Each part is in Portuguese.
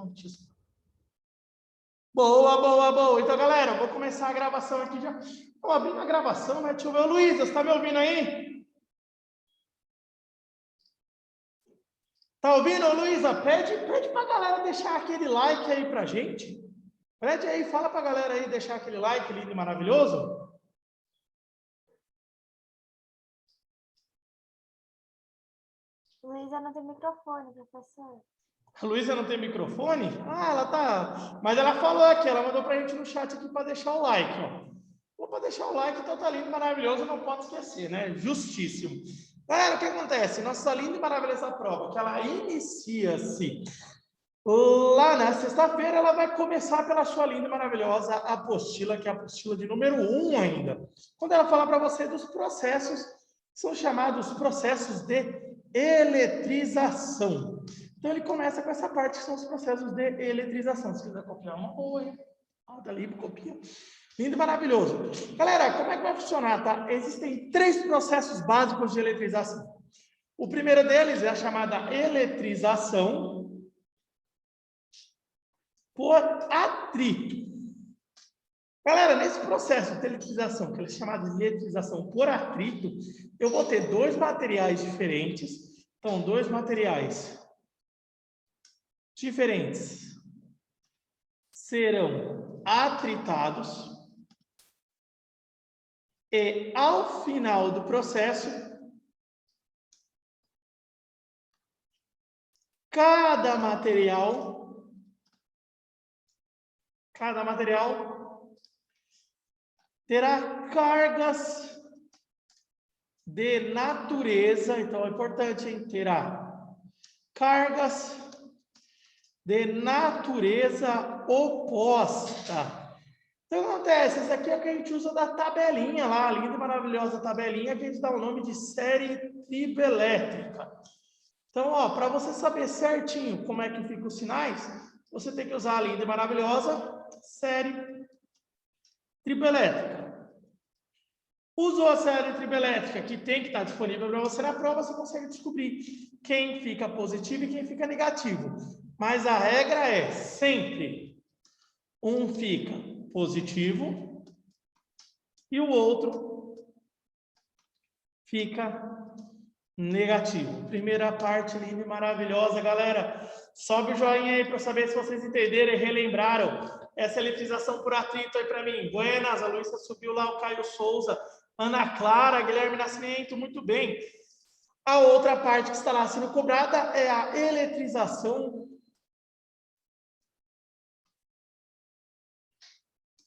antes. Boa, boa, boa. Então, galera, eu vou começar a gravação aqui já. Estou abrindo a gravação, né? Deixa eu ver. Luísa, você está me ouvindo aí? Tá ouvindo, Luísa? Pede para a galera deixar aquele like aí pra gente. Pede aí, fala para a galera aí deixar aquele like lindo e maravilhoso. Luísa não tem microfone, professor. A Luísa não tem microfone? Ah, ela tá... Mas ela falou aqui, ela mandou pra gente no chat aqui para deixar o like, ó. Vou para deixar o like, então tá lindo e maravilhoso, não pode esquecer, né? Justíssimo. Galera, o que acontece? Nossa linda e maravilhosa prova, que ela inicia-se lá na sexta-feira, ela vai começar pela sua linda e maravilhosa apostila, que é a apostila de número 1 ainda. Quando ela fala para você dos processos, são chamados processos de eletrização. Então, ele começa com essa parte, que são os processos de eletrização. Se quiser copiar uma boa, hein? Roda ali, copia. Lindo e maravilhoso. Galera, como é que vai funcionar, tá? Existem 3 processos básicos de eletrização. O primeiro deles é a chamada eletrização por atrito. Galera, nesse processo de eletrização, que é chamado de eletrização por atrito, eu vou ter 2 materiais diferentes. Então, 2 materiais diferentes serão atritados e, ao final do processo, cada material terá cargas de natureza, então é importante, hein? Terá cargas de natureza oposta. Então, acontece, isso aqui é o que a gente usa da tabelinha lá, a linda e maravilhosa tabelinha, que a gente dá o nome de série triboelétrica. Então, ó, para você saber certinho como é que ficam os sinais, você tem que usar a linda e maravilhosa série triboelétrica. Usou a série triboelétrica, que tem que estar disponível para você na prova, você consegue descobrir quem fica positivo e quem fica negativo. Mas a regra é sempre um fica positivo e o outro fica negativo. Primeira parte linda e maravilhosa, galera. Sobe o joinha aí para saber se vocês entenderam e relembraram essa eletrização por atrito aí para mim. Buenas, a Luísa subiu lá, o Caio Souza, Ana Clara, Guilherme Nascimento, muito bem. A outra parte que está lá sendo cobrada é a eletrização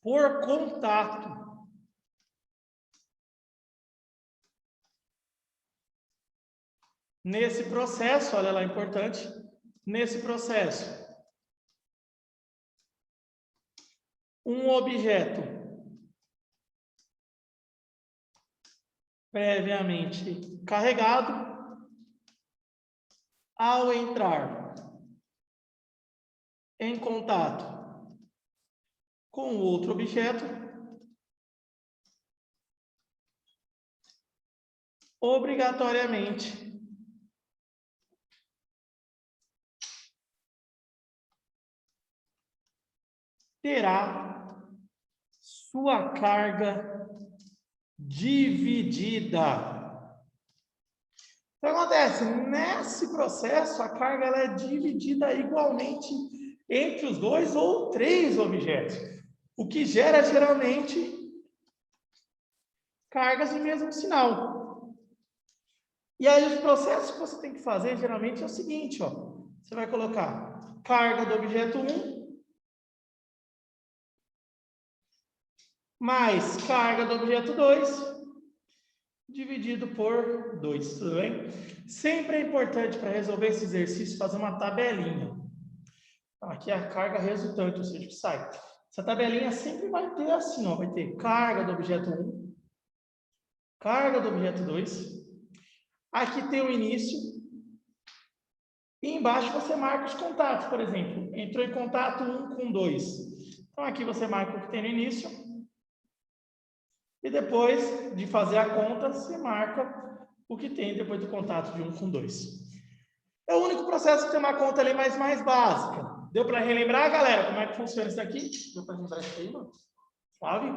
por contato. Nesse processo, olha lá, importante, nesse processo, um objeto previamente carregado, ao entrar em contato com outro objeto, obrigatoriamente terá sua carga dividida. O que acontece? Nesse processo, a carga ela é dividida igualmente entre os 2 ou 3 objetos, o que gera geralmente cargas de mesmo sinal. E aí os processos que você tem que fazer geralmente é o seguinte, ó, você vai colocar carga do objeto 1 mais carga do objeto 2 dividido por 2, tudo bem? Sempre é importante para resolver esse exercício fazer uma tabelinha. Então, aqui é a carga resultante, ou seja, que sai. Essa tabelinha sempre vai ter assim, ó, vai ter carga do objeto 1, carga do objeto 2, aqui tem o início, e embaixo você marca os contatos, por exemplo, entrou em contato 1 com 2. Então, aqui você marca o que tem no início, e depois de fazer a conta, você marca o que tem depois do contato de 1 com 2. É o único processo que tem uma conta ali mais básica. Deu para relembrar, galera, como é que funciona isso aqui? Deu para lembrar isso aí, mano? Suave?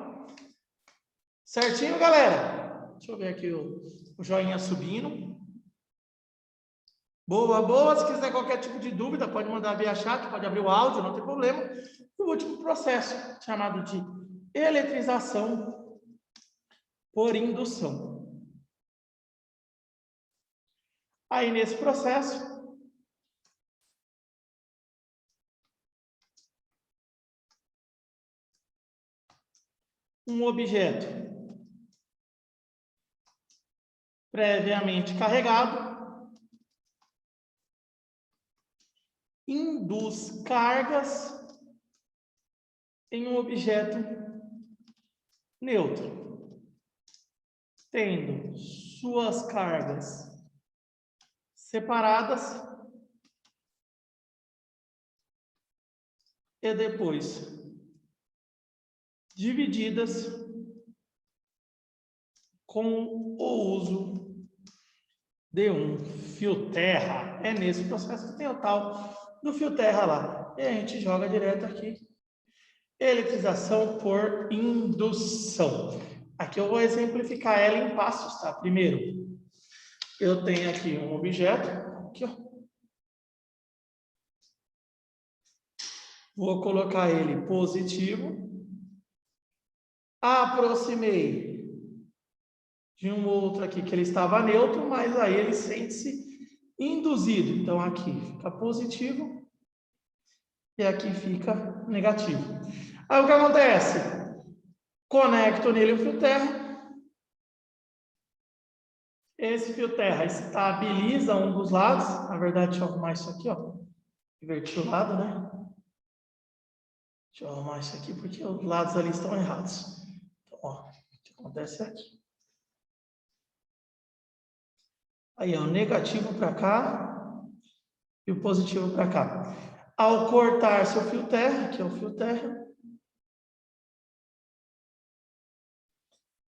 Certinho, galera? Deixa eu ver aqui o joinha subindo. Boa, boa. Se quiser qualquer tipo de dúvida, pode mandar via chat, pode abrir o áudio, não tem problema. E o último processo, chamado de eletrização por indução. Aí, nesse processo, um objeto previamente carregado induz cargas em um objeto neutro, tendo suas cargas separadas e depois divididas com o uso de um fio terra. É nesse processo que tem o tal do fio terra lá. E a gente joga direto aqui. Eletrização por indução. Aqui eu vou exemplificar ela em passos, tá? Primeiro, eu tenho aqui um objeto, aqui, ó. Vou colocar ele positivo. Aproximei de um outro aqui que ele estava neutro, mas aí ele sente-se induzido. Então, aqui fica positivo e aqui fica negativo. Aí, o que acontece? Conecto nele o fio terra. Esse fio terra estabiliza um dos lados. Na verdade, deixa eu arrumar isso aqui, ó. Inverti o lado, né? Deixa eu arrumar isso aqui, porque os lados ali estão errados. Então, ó, o que acontece aqui? Aí, ó, o negativo para cá e o positivo para cá. Ao cortar seu fio terra, que é o fio terra,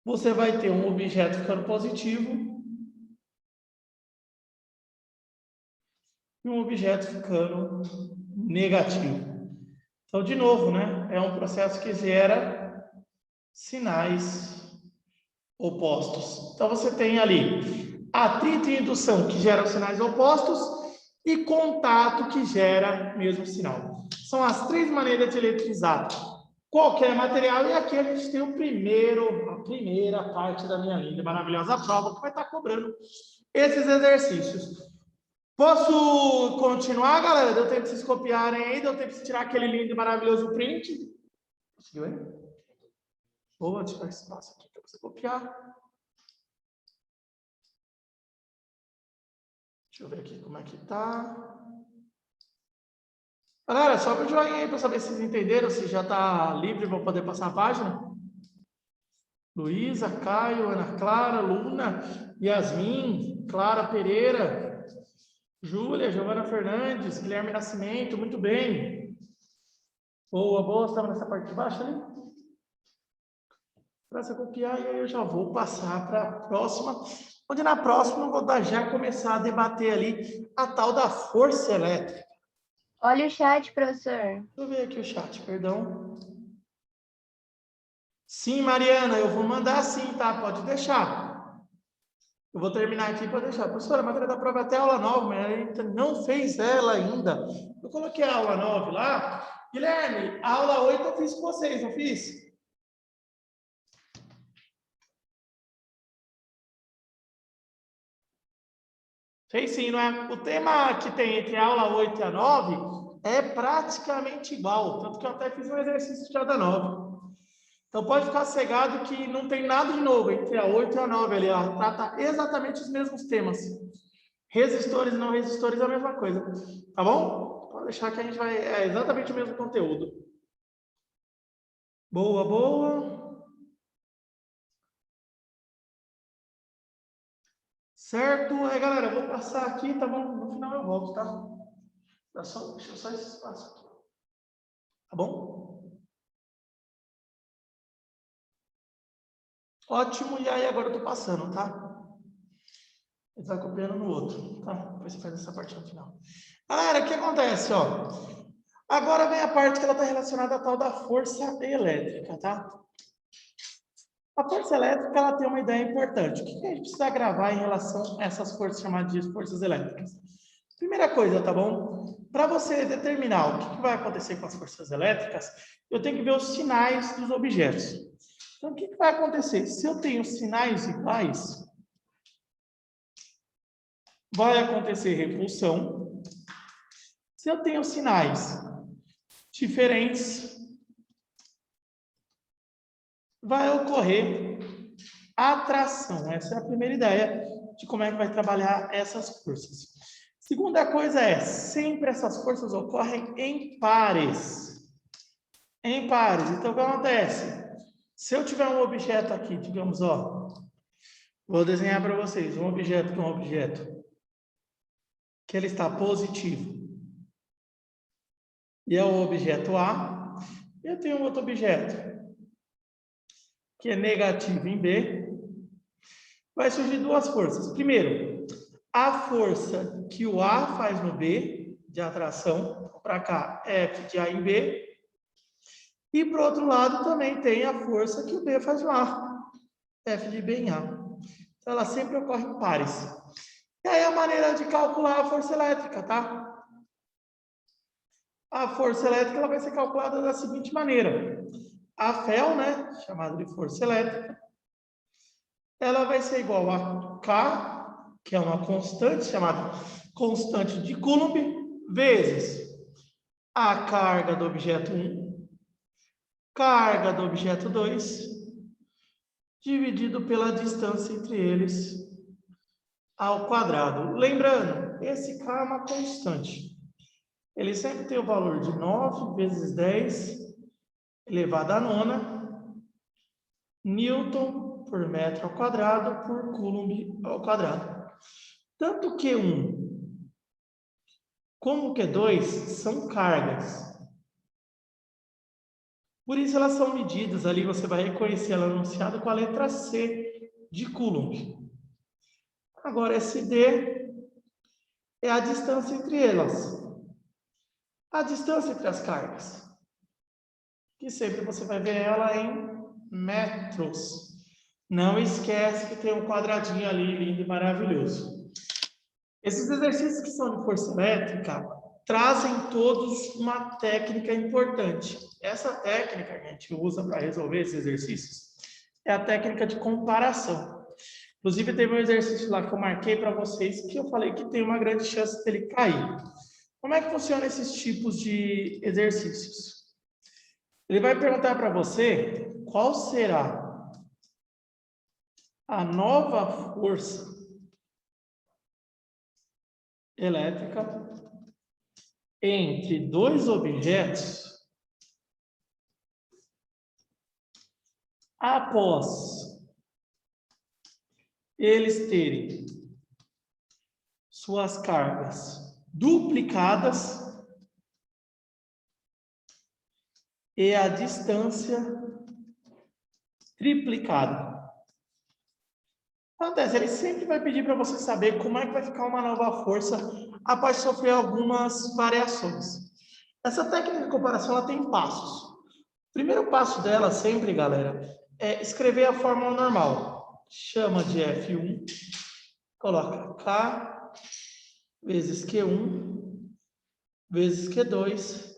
você vai ter um objeto ficando positivo e um objeto ficando negativo. Então, de novo, né? É um processo que gera sinais opostos. Então, você tem ali atrito e indução, que geram sinais opostos, e contato, que gera mesmo sinal. São as três maneiras de eletrizar qualquer material. E aqui a gente tem a primeira parte da minha linda maravilhosa prova, que vai estar cobrando esses exercícios. Posso continuar, galera? Deu tempo de vocês copiarem aí? Deu tempo de tirar aquele lindo e maravilhoso print? Conseguiu aí? Boa, deixa eu espaço aqui para você copiar. Deixa eu ver aqui como é que tá. Galera, só para o joinha aí para saber se vocês entenderam, se já está livre para poder passar a página. Luísa, Caio, Ana Clara, Luna, Yasmin, Clara Pereira, Júlia, Giovana Fernandes, Guilherme Nascimento, muito bem. Boa, boa, estava nessa parte de baixo ali? Para você copiar, e aí eu já vou passar para a próxima, onde na próxima eu vou já começar a debater ali a tal da força elétrica. Olha o chat, professor. Deixa eu ver aqui o chat, perdão. Sim, Mariana, eu vou mandar sim, tá? Pode deixar. Eu vou terminar aqui para deixar. Professora, a matéria da prova é até aula 9, mas a gente não fez ela ainda. Eu coloquei a aula 9 lá. Guilherme, a aula 8 eu fiz com vocês, não fiz? Fez sim, não é? O tema que tem entre a aula 8 e a 9 é praticamente igual. Tanto que eu até fiz um exercício já da 9. Então, pode ficar cegado que não tem nada de novo entre a 8 e a 9 ali. Ela trata exatamente os mesmos temas. Resistores e não resistores é a mesma coisa. Tá bom? Pode deixar que a gente vai... É exatamente o mesmo conteúdo. Boa, boa. Certo? Galera, eu vou passar aqui, tá bom? No final eu volto, tá? Deixa só esse espaço aqui. Tá bom? Ótimo, e aí agora eu tô passando, tá? Ele vai copiando no outro, tá? Depois você faz essa parte no final. Galera, o que acontece, ó? Agora vem a parte que ela está relacionada à tal da força elétrica, tá? A força elétrica, ela tem uma ideia importante. O que a gente precisa gravar em relação a essas forças chamadas de forças elétricas? Primeira coisa, tá bom? Para você determinar o que vai acontecer com as forças elétricas, eu tenho que ver os sinais dos objetos. Então, o que vai acontecer? Se eu tenho sinais iguais, vai acontecer repulsão. Se eu tenho sinais diferentes, vai ocorrer atração. Essa é a primeira ideia de como é que vai trabalhar essas forças. Segunda coisa é, sempre essas forças ocorrem em pares. Em pares. Então, o que acontece? Se eu tiver um objeto aqui, digamos, ó, vou desenhar para vocês um objeto que é um objeto que ele está positivo e é o objeto A. Eu tenho outro objeto que é negativo em B. Vai surgir duas forças. Primeiro, a força que o A faz no B, de atração, para cá, F de A em B. E, por outro lado, também tem a força que o B faz no A, F de B em A. Então, ela sempre ocorre em pares. E aí, a maneira de calcular a força elétrica, tá? A força elétrica ela vai ser calculada da seguinte maneira. A FeL, né, chamada de força elétrica, ela vai ser igual a K, que é uma constante, chamada constante de Coulomb, vezes a carga do objeto 1, carga do objeto 2, dividido pela distância entre eles ao quadrado. Lembrando, esse K é uma constante. Ele sempre tem o valor de 9 vezes 10 elevado à nona Newton por metro ao quadrado por Coulomb ao quadrado. Tanto Q1 como Q2 são cargas. Por isso elas são medidas, ali você vai reconhecer ela anunciada com a letra C de Coulomb. Agora, esse D é a distância entre elas. A distância entre as cargas. Que sempre você vai ver ela em metros. Não esquece que tem um quadradinho ali, lindo e maravilhoso. Esses exercícios que são de força elétrica trazem todos uma técnica importante. Essa técnica que a gente usa para resolver esses exercícios é a técnica de comparação. Inclusive, teve um exercício lá que eu marquei para vocês que eu falei que tem uma grande chance dele cair. Como é que funciona esses tipos de exercícios? Ele vai perguntar para você qual será a nova força elétrica entre dois objetos após eles terem suas cargas duplicadas e a distância triplicada. Acontece, ele sempre vai pedir para você saber como é que vai ficar uma nova força após sofrer algumas variações. Essa técnica de comparação ela tem passos. O primeiro passo dela sempre, galera, é escrever a fórmula normal. Chama de F1, coloca K vezes Q1 vezes Q2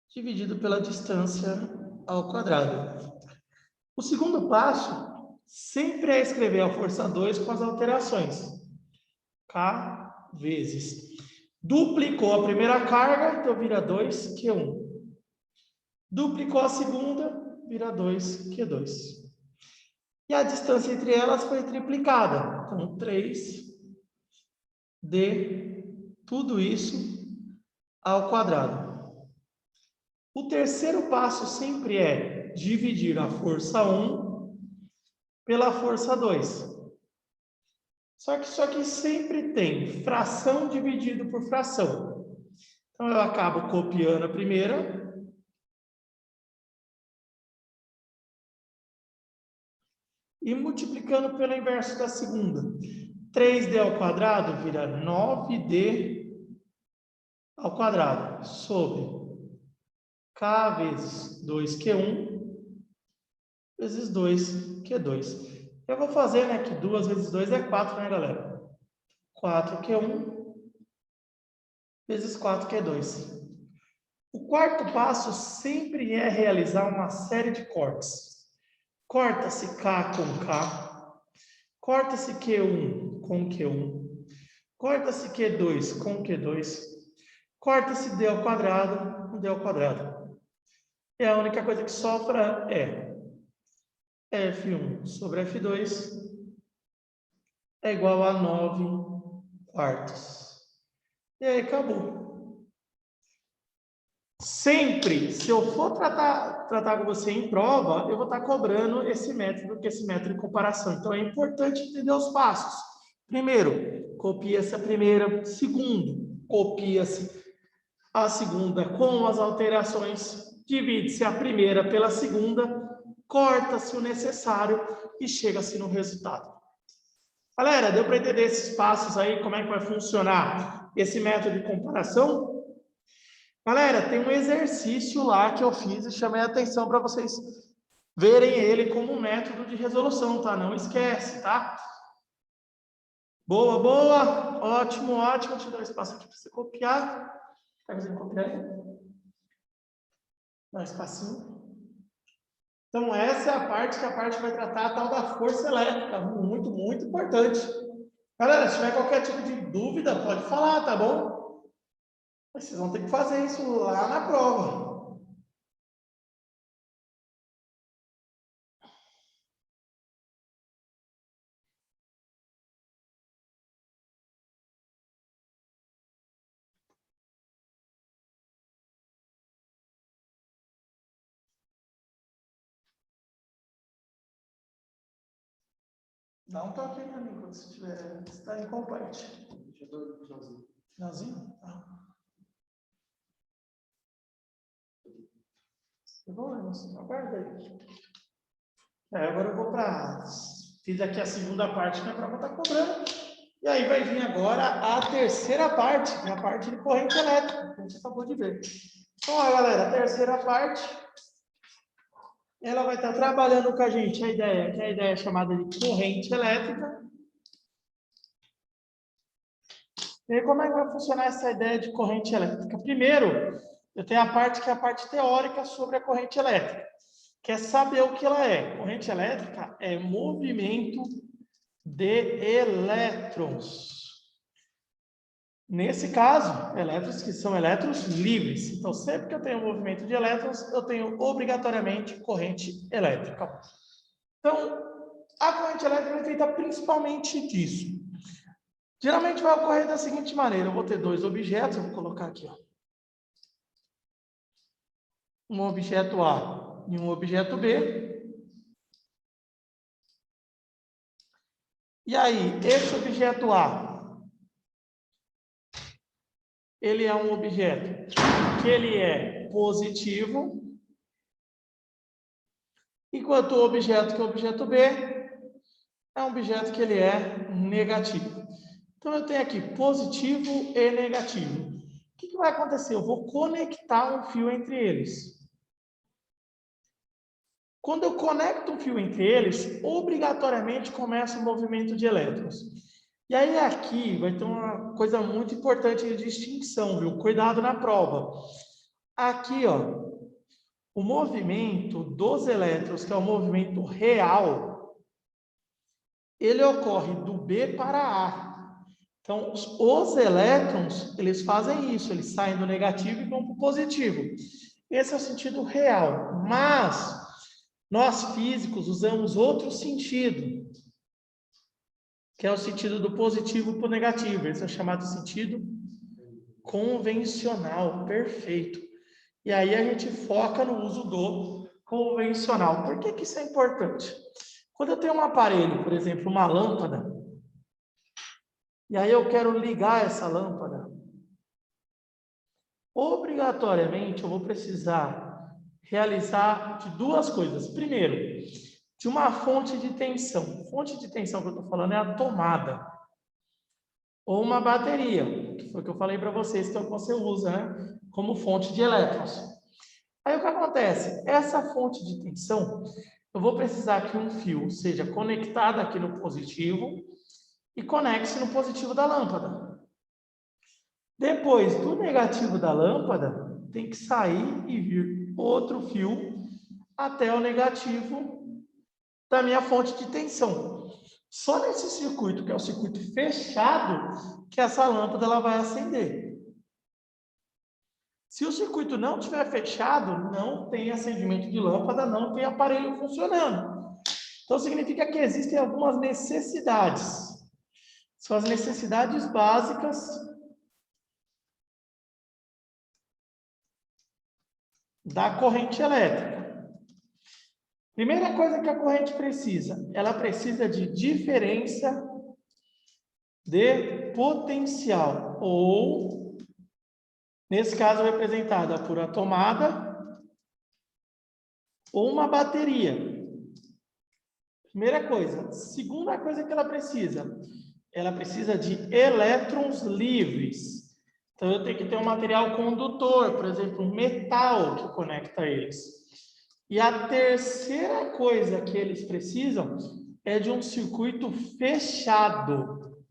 dividido pela distância ao quadrado. O segundo passo sempre é escrever a força 2 com as alterações. K vezes. Duplicou a primeira carga, então vira 2Q1. Duplicou a segunda, vira 2Q2. E a distância entre elas foi triplicada. Então, 3D, tudo isso ao quadrado. O terceiro passo sempre é dividir a força 1 pela força 2. Só que isso aqui sempre tem fração dividido por fração. Então, eu acabo copiando a primeira. E multiplicando pelo inverso da segunda. 3D ao quadrado vira 9D ao quadrado. Sobre K vezes 2Q1 vezes 2Q2. Eu vou fazer, né, que 2 vezes 2 é 4, né, galera? 4Q1 vezes 4Q2. O quarto passo sempre é realizar uma série de cortes. Corta-se K com K, corta-se Q1 com Q1, corta-se Q2 com Q2, corta-se D ao quadrado com D ao quadrado. E a única coisa que sobra é F1 sobre F2 é igual a 9 quartos. E aí acabou. Sempre, se eu for tratar com você em prova, eu vou estar cobrando esse método, que é esse método de comparação. Então, é importante entender os passos. Primeiro, copia-se a primeira. Segundo, copia-se a segunda com as alterações. Divide-se a primeira pela segunda, corta-se o necessário e chega-se no resultado. Galera, deu para entender esses passos aí, como é que vai funcionar esse método de comparação? Galera, tem um exercício lá que eu fiz e chamei a atenção para vocês verem ele como um método de resolução, tá? Não esquece, tá? Boa, boa. Ótimo, ótimo. Deixa eu dar um espaço aqui para você copiar. Tá conseguindo copiar aí? Dá um espacinho. Então, essa é a parte que a parte vai tratar a tal da força elétrica. Muito, muito importante. Galera, se tiver qualquer tipo de dúvida, pode falar, tá bom? Vocês vão ter que fazer isso lá na prova. Dá um toque aí para mim quando você estiver. Você está em qual parte? Finalzinho. Finalzinho? Tá. Eu vou lá, aguarda aí. Agora eu vou para. Fiz aqui a segunda parte, que é para estar cobrando. E aí vai vir agora a terceira parte, que é a parte de corrente elétrica, que a gente acabou de ver. Então, ó, galera, a terceira parte, ela vai estar trabalhando com a gente a ideia, que é a ideia chamada de corrente elétrica. E aí, como é que vai funcionar essa ideia de corrente elétrica? Primeiro, eu tenho a parte que é a parte teórica sobre a corrente elétrica, que é saber o que ela é. Corrente elétrica é movimento de elétrons. Nesse caso, elétrons que são elétrons livres. Então, sempre que eu tenho movimento de elétrons, eu tenho obrigatoriamente corrente elétrica. Então, a corrente elétrica é feita principalmente disso. Geralmente vai ocorrer da seguinte maneira: eu vou ter dois objetos, eu vou colocar aqui, ó. Um objeto A e um objeto B. E aí, esse objeto A, ele é um objeto que ele é positivo, enquanto o objeto que é o objeto B é um objeto que ele é negativo. Então, eu tenho aqui positivo e negativo. O que vai acontecer? Eu vou conectar um fio entre eles. Quando eu conecto um fio entre eles, obrigatoriamente começa o movimento de elétrons. E aí aqui vai ter uma coisa muito importante de distinção, viu? Cuidado na prova. Aqui, ó, o movimento dos elétrons, que é o movimento real, ele ocorre do B para A. Então, os elétrons, eles fazem isso, eles saem do negativo e vão para o positivo. Esse é o sentido real. Mas nós físicos usamos outro sentido, que é o sentido do positivo para o negativo. Esse é o chamado sentido convencional, perfeito. E aí a gente foca no uso do convencional. Por que isso é importante? Quando eu tenho um aparelho, por exemplo, uma lâmpada, e aí eu quero ligar essa lâmpada, obrigatoriamente eu vou precisar realizar de duas coisas. Primeiro, de uma fonte de tensão. Fonte de tensão que eu estou falando é a tomada. Ou uma bateria, que foi o que eu falei para vocês, que é o que você usa, né? Como fonte de elétrons. Aí o que acontece? Essa fonte de tensão, eu vou precisar que um fio seja conectado aqui no positivo e conecte-se no positivo da lâmpada. Depois do negativo da lâmpada, tem que sair e vir outro fio até o negativo da minha fonte de tensão. Só nesse circuito, que é o circuito fechado, que essa lâmpada ela vai acender. Se o circuito não estiver fechado, não tem acendimento de lâmpada, não tem aparelho funcionando. Então, significa que existem algumas necessidades. São as necessidades básicas da corrente elétrica. Primeira coisa que a corrente precisa, ela precisa de diferença de potencial, ou, nesse caso, representada por a tomada ou uma bateria. Primeira coisa. Segunda coisa que ela precisa de elétrons livres. Então, eu tenho que ter um material condutor, por exemplo, um metal que conecta eles. E a terceira coisa que eles precisam é de um circuito fechado.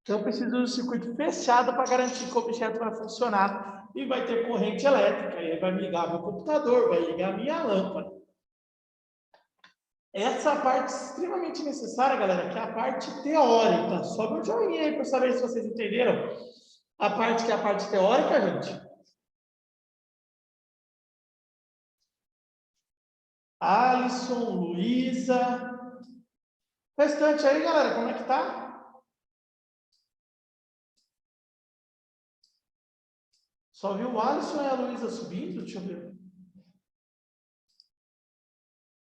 Então, eu preciso de um circuito fechado para garantir que o objeto vai funcionar e vai ter corrente elétrica. E aí vai ligar meu computador, vai ligar minha lâmpada. Essa parte extremamente necessária, galera, que é a parte teórica. Sobe um joinha aí para saber se vocês entenderam a parte que é a parte teórica, gente. Alisson, Luísa. Restante aí, galera, como é que tá? Só viu o Alisson e a Luísa subindo? Deixa eu ver.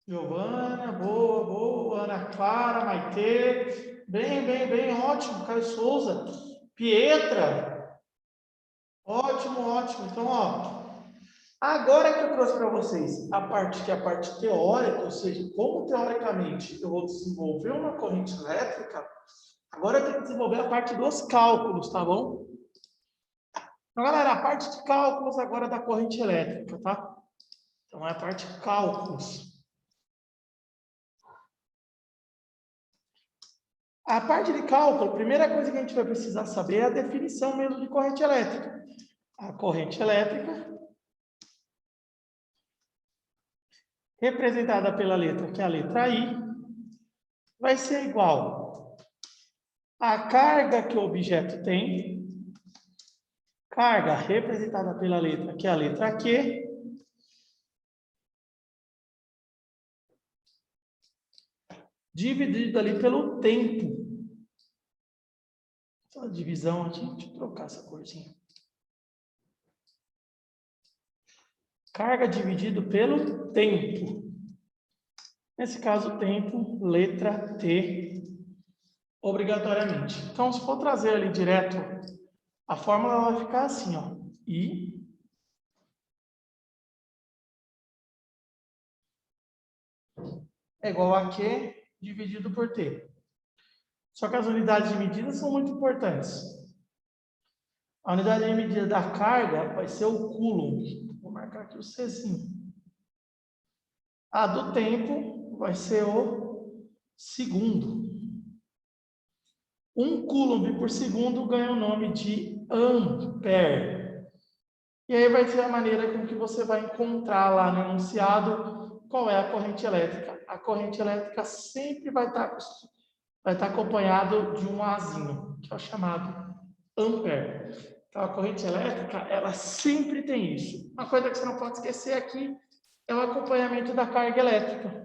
Giovana, boa, boa. Ana Clara, Maitê. Bem, ótimo. Caio Souza. Pietra. Ótimo, ótimo. Então, ó. Agora que eu trouxe para vocês a parte que é a parte teórica, ou seja, como teoricamente eu vou desenvolver uma corrente elétrica, agora eu tenho que desenvolver a parte dos cálculos, tá bom? Então, galera, a parte de cálculos agora da corrente elétrica, tá? Então, é a parte de cálculos. A parte de cálculo, a primeira coisa que a gente vai precisar saber é a definição mesmo de corrente elétrica. A corrente elétrica, representada pela letra, que é a letra I, vai ser igual à carga que o objeto tem, carga representada pela letra, que é a letra Q, dividido ali pelo tempo. Então, a divisão aqui, deixa eu trocar essa corzinha. Carga dividido pelo tempo. Nesse caso, tempo, letra T, obrigatoriamente. Então, se for trazer ali direto, a fórmula vai ficar assim, ó. I é igual a Q dividido por T. Só que as unidades de medida são muito importantes. A unidade de medida da carga vai ser o coulomb. Vou marcar aqui o Czinho. A do tempo vai ser o segundo. 1 coulomb por segundo ganha o nome de ampere. E aí vai ser a maneira com que você vai encontrar lá no enunciado qual é a corrente elétrica. A corrente elétrica sempre vai estar acompanhado de um Azinho, que é o chamado ampere. Então, a corrente elétrica, ela sempre tem isso. Uma coisa que você não pode esquecer aqui é o acompanhamento da carga elétrica.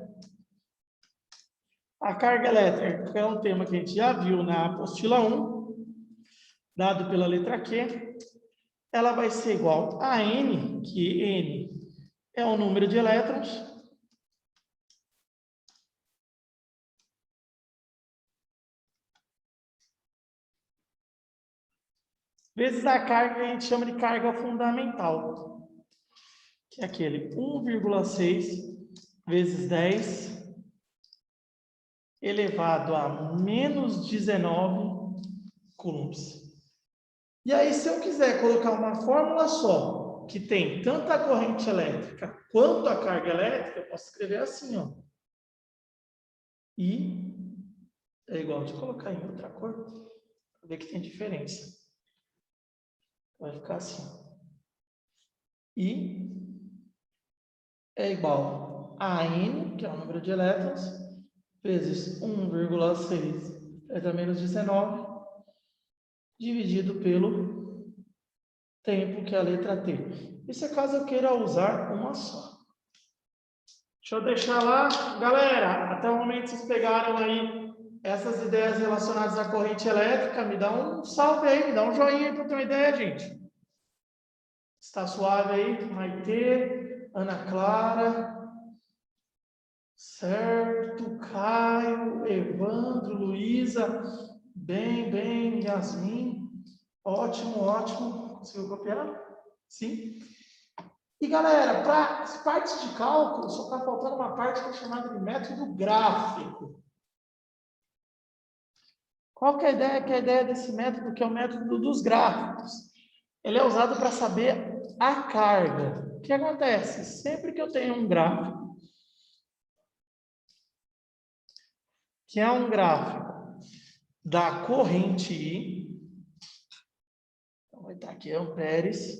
A carga elétrica é um tema que a gente já viu na apostila 1, dado pela letra Q. Ela vai ser igual a N, que N é o número de elétrons, vezes a carga que a gente chama de carga fundamental, que é aquele 1,6 vezes 10 elevado a menos 19 coulombs. E aí, se eu quiser colocar uma fórmula só que tem tanto a corrente elétrica quanto a carga elétrica, eu posso escrever assim, ó. I é igual, deixa eu colocar em outra cor, para ver que tem diferença. Vai ficar assim. I é igual a N, que é o número de elétrons, vezes 1,6 10 a menos 19, dividido pelo tempo, que é a letra T. Isso é caso eu queira usar uma só. Deixa eu deixar lá. Galera, até o momento vocês pegaram aí essas ideias relacionadas à corrente elétrica. Me dá um salve aí, me dá um joinha para ter uma ideia, gente. Está suave aí? Maitê, Ana Clara, certo, Caio, Evandro, Luísa, bem, Yasmin, ótimo, conseguiu copiar? Sim. E galera, para as partes de cálculo, só está faltando uma parte que é chamada de método gráfico. Qual que é a ideia? Que é a ideia desse método, que é o método dos gráficos? Ele é usado para saber a carga. O que acontece? Sempre que eu tenho um gráfico, que é um gráfico da corrente I, então vai estar aqui amperes,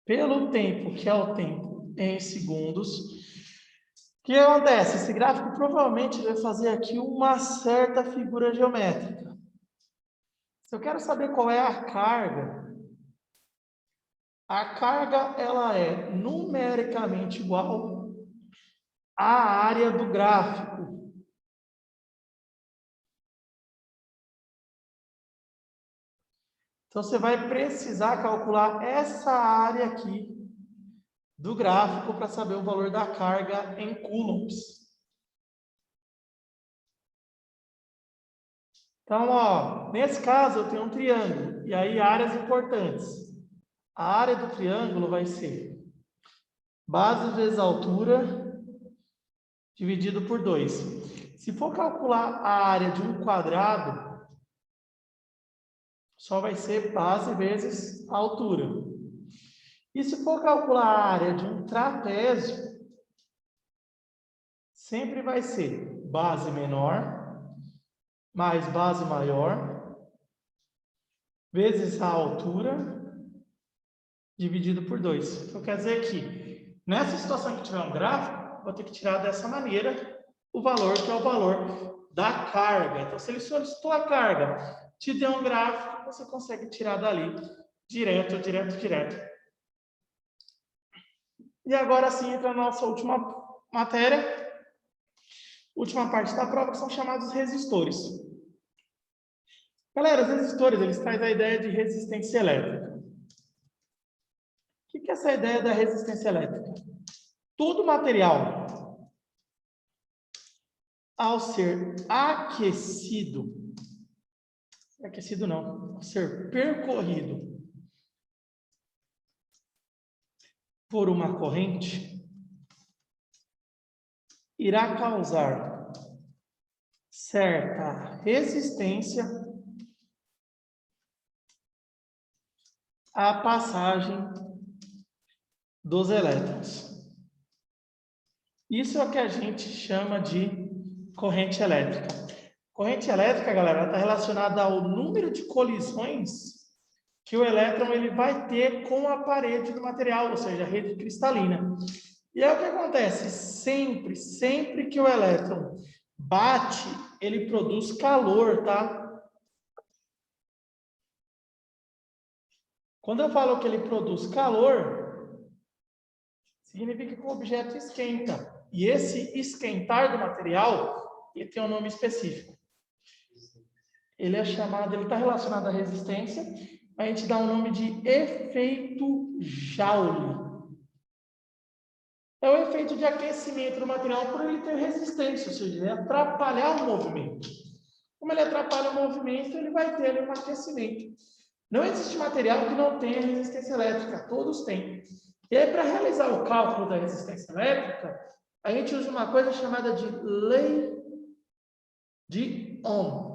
pelo tempo, que é o tempo em segundos. O que acontece? Esse gráfico provavelmente vai fazer aqui uma certa figura geométrica. Se eu quero saber qual é a carga ela é numericamente igual à área do gráfico. Então, você vai precisar calcular essa área aqui do gráfico para saber o valor da carga em coulombs. Então, ó, nesse caso, eu tenho um triângulo, e aí áreas importantes. A área do triângulo vai ser base vezes altura, dividido por 2. Se for calcular a área de um quadrado, só vai ser base vezes altura. E se for calcular a área de um trapézio, sempre vai ser base menor mais base maior vezes a altura dividido por 2. Então, quer dizer que nessa situação que tiver um gráfico, vou ter que tirar dessa maneira o valor, que é o valor da carga. Então, se ele solicitou a carga, te deu um gráfico, você consegue tirar dali direto. E agora sim entra a nossa última matéria, última parte da prova, que são chamados resistores. Galera, os resistores, eles trazem a ideia de resistência elétrica. O que é essa ideia da resistência elétrica? Todo material, ao ser aquecido não, ao ser percorrido por uma corrente, irá causar certa resistência à passagem dos elétrons. Isso é o que a gente chama de corrente elétrica. Corrente elétrica, galera, está relacionada ao número de colisões que o elétron ele vai ter com a parede do material, ou seja, a rede cristalina. E é o que acontece, sempre que o elétron bate, ele produz calor, tá? Quando eu falo que ele produz calor, significa que o objeto esquenta. E esse esquentar do material, ele tem um nome específico. Ele está relacionado à resistência, a gente dá o nome de efeito Joule. É o efeito de aquecimento do material por ele ter resistência, ou seja, ele atrapalhar o movimento. Como ele atrapalha o movimento, ele vai ter ali um aquecimento. Não existe material que não tenha resistência elétrica, todos têm. E aí, para realizar o cálculo da resistência elétrica, a gente usa uma coisa chamada de lei de Ohm.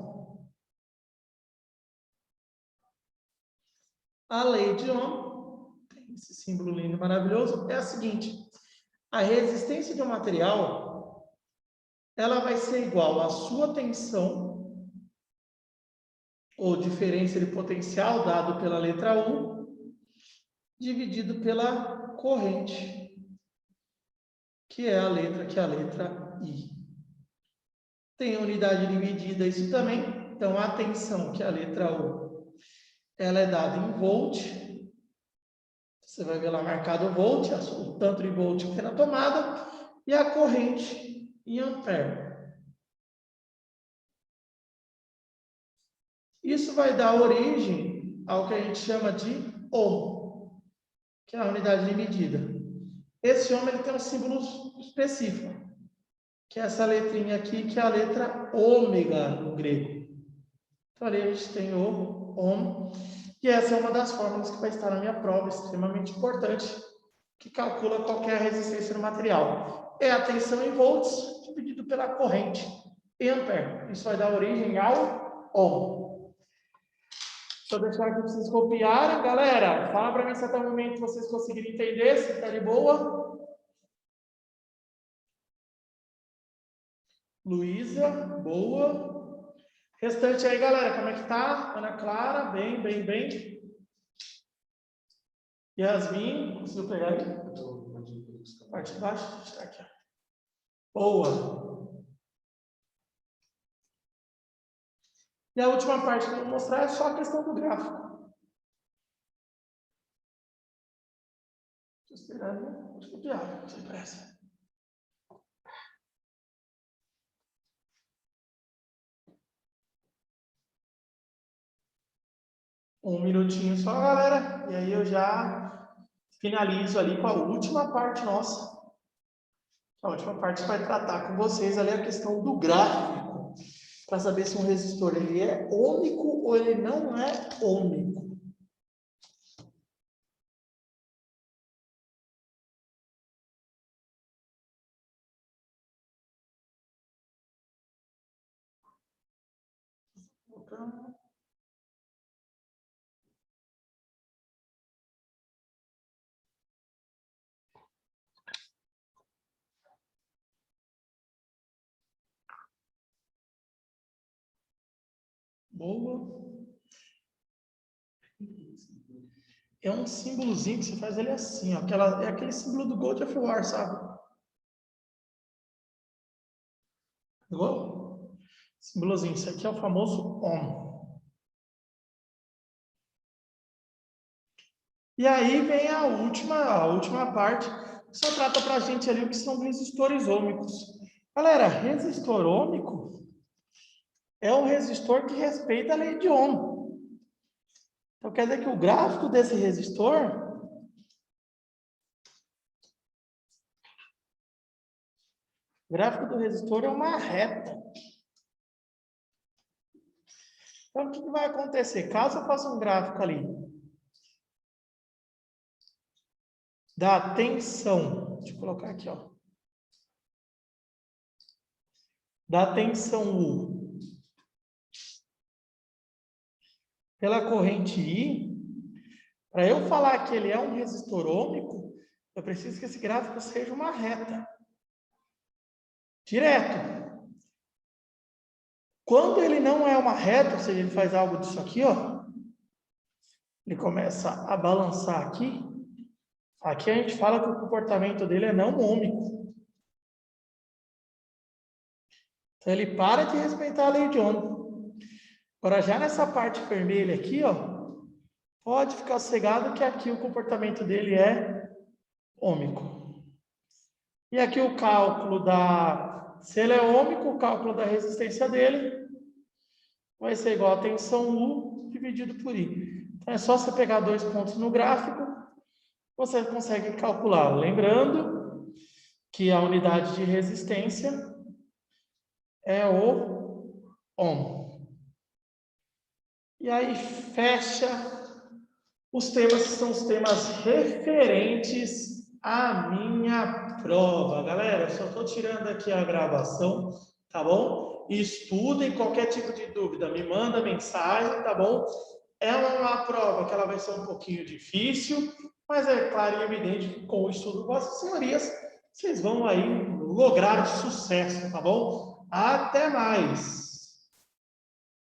A lei de Ohm tem esse símbolo lindo e maravilhoso, é a seguinte: a resistência de um material, ela vai ser igual à sua tensão, ou diferença de potencial dado pela letra U, dividido pela corrente, que é a letra I. Tem unidade de medida isso também. Então, a tensão, que é a letra U, ela é dada em volt. Você vai ver lá marcado volt, o tanto de volt que tem na tomada, e a corrente em ampere. Isso vai dar origem ao que a gente chama de ohm, que é a unidade de medida. Esse ohm ele tem um símbolo específico, que é essa letrinha aqui, que é a letra ômega no grego. Então, ali a gente tem o ohm, e essa é uma das fórmulas que vai estar na minha prova, extremamente importante, que calcula qualquer resistência no material. É a tensão em volts dividido pela corrente em ampere. Isso vai dar origem ao ohm. Deixa eu deixar aqui para vocês copiarem. Galera, fala para mim se até o momento vocês conseguiram entender, se está de boa. Luísa, boa. Restante aí, galera, como é que tá? Ana Clara, bem. Yasmin, conseguiu pegar aí? Parte de baixo, deixa eu tirar aqui. Boa. E a última parte que eu vou mostrar é só a questão do gráfico. Deixa eu esperar, né? Vou copiar, sem pressa. Um minutinho só, galera, e aí eu já finalizo ali com a última parte nossa. A última parte vai tratar com vocês ali a questão do gráfico, para saber se um resistor ele é ômico ou ele não é ômico. Boa. É um símbolozinho que você faz ele assim, ó, é aquele símbolo do God of War, sabe? Pegou? Símbolozinho, isso aqui é o famoso ohm. E aí vem a última parte, que só trata para a gente ali o que são resistores ômicos. Galera, resistor ômico é um resistor que respeita a lei de Ohm. Então, quer dizer que o gráfico desse resistor o gráfico do resistor é uma reta. Então, o que vai acontecer? Caso eu faça um gráfico ali da tensão, deixa eu colocar aqui, ó, da tensão U pela corrente I, para eu falar que ele é um resistor ômico, eu preciso que esse gráfico seja uma reta. Direto. Quando ele não é uma reta, ou seja, ele faz algo disso aqui, ó, ele começa a balançar aqui. Aqui a gente fala que o comportamento dele é não ômico. Então ele para de respeitar a lei de Ohm. Agora já nessa parte vermelha aqui, ó, pode ficar sossegado que aqui o comportamento dele é ômico. E aqui o cálculo se ele é ômico, o cálculo da resistência dele vai ser igual a tensão U dividido por I. Então é só você pegar dois pontos no gráfico, você consegue calcular. Lembrando que a unidade de resistência é o ohm. E aí fecha os temas que são os temas referentes à minha prova. Galera, só estou tirando aqui a gravação, tá bom? Estudem, qualquer tipo de dúvida, me manda mensagem, tá bom? É uma prova que ela vai ser um pouquinho difícil, mas é claro e evidente que com o estudo, vossas senhorias, vocês vão aí lograr sucesso, tá bom? Até mais!